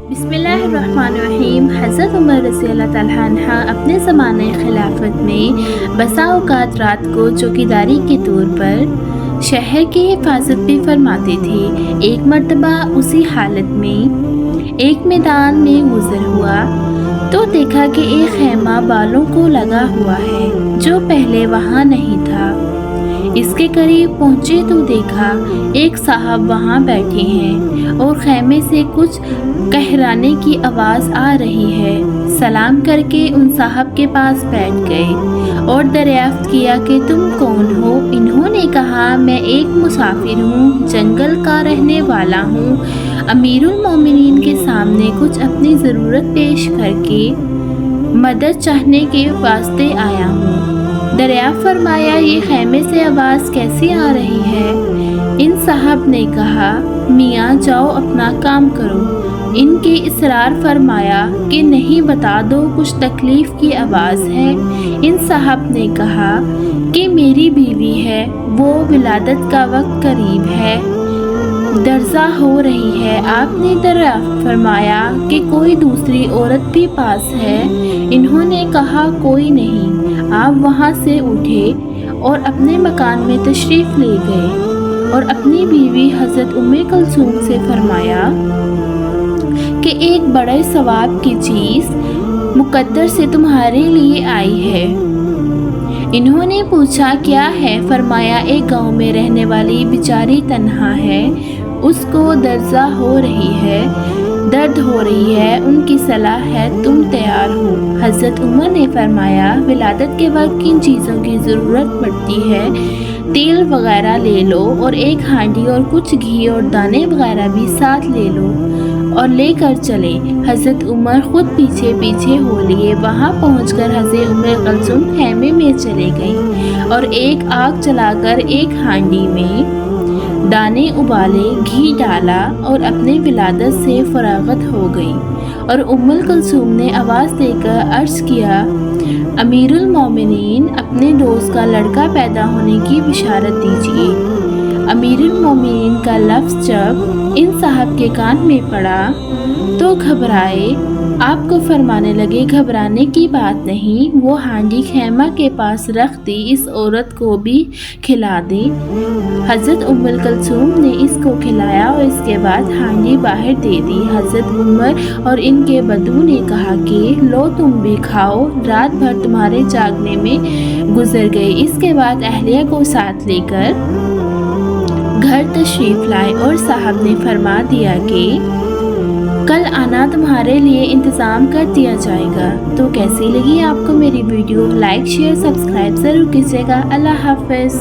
बिस्मिल्लाहिर्रहमानिर्रहीम। हज़रत उमर रज़ी अल्लाह ताला अन्हा अपने ज़माने खिलाफत में बसा औक़ात रात को चौकीदारी के तौर पर शहर की हिफाजत भी फरमाती थी। एक मर्तबा उसी हालत में एक मैदान में गुज़र हुआ तो देखा कि एक खैमा बालों को लगा हुआ है जो पहले वहाँ नहीं था। इसके करीब पहुँचे तो देखा एक साहब वहाँ बैठे हैं और खैमे से कुछ कहराने की आवाज़ आ रही है। सलाम करके उन साहब के पास बैठ गए और दरियाफ्त किया कि तुम कौन हो। इन्होंने कहा मैं एक मुसाफिर हूँ, जंगल का रहने वाला हूँ। अमीरुल मोमिनीन के सामने कुछ अपनी ज़रूरत पेश करके मदद चाहने के वास्ते आया हूँ। दरियाफ्त फरमाया ये खैमे से आवाज़ कैसी आ रही है। इन साहब ने कहा मियाँ जाओ अपना काम करो। इनके इसरार फरमाया कि नहीं बता दो कुछ तकलीफ़ की आवाज़ है। इन साहब ने कहा कि मेरी बीवी है, वो विलादत का वक्त करीब है, दर्जा हो रही है। आपने दरियाफ्त फरमाया कि कोई दूसरी औरत भी पास है। इन्होंने कहा कोई नहीं। आप वहाँ से उठे और अपने मकान में तशरीफ़ ले गए और अपनी बीवी हज़रत उम्मे कुलसूम से फरमाया कि एक बड़े सवाब की चीज़ मुकद्दर से तुम्हारे लिए आई है। इन्होंने पूछा क्या है। फरमाया एक गांव में रहने वाली बेचारी तन्हा है, उसको दर्जा हो रही है, दर्द हो रही है, उनकी सलाह है तुम तैयार हो। हज़रत उमर ने फरमाया विलादत के वक्त किन चीज़ों की ज़रूरत पड़ती है, तेल वगैरह ले लो और एक हांडी और कुछ घी और दाने वगैरह भी साथ ले लो और लेकर चले। हज़रत उमर ख़ुद पीछे पीछे हो लिए। वहाँ पहुँचकर हज़रत उम्मे कुलसूम खैमे में चले गई और एक आग जलाकर एक हांडी में दाने उबाले, घी डाला और अपने विलादत से फरागत हो गई। और उम्मुल कुलसूम ने आवाज़ देकर अर्ज़ किया अमीरुल मोमिनीन अपने दोस्त का लड़का पैदा होने की बिशारत दीजिए। अमीरुल मोमिनीन का लफ्ज़ जब इन साहब के कान में पड़ा तो घबराए। आपको फरमाने लगे घबराने की बात नहीं, वो हांडी खैमा के पास रख दी, इस औरत को भी खिला दी। हज़रत उम्मुल कुलसूम ने इसको खिलाया और इसके बाद हांडी बाहर दे दी। हज़रत उमर और इनके बधू ने कहा कि लो तुम भी खाओ, रात भर तुम्हारे जागने में गुजर गई। इसके बाद अहलिया को साथ लेकर घर तशरीफ़ लाए और साहब ने फरमा दिया कि कल आना, तुम्हारे लिए इंतज़ाम कर दिया जाएगा। तो कैसी लगी आपको मेरी वीडियो? लाइक शेयर सब्सक्राइब ज़रूर कीजिएगा। अल्लाह हाफ़िज़।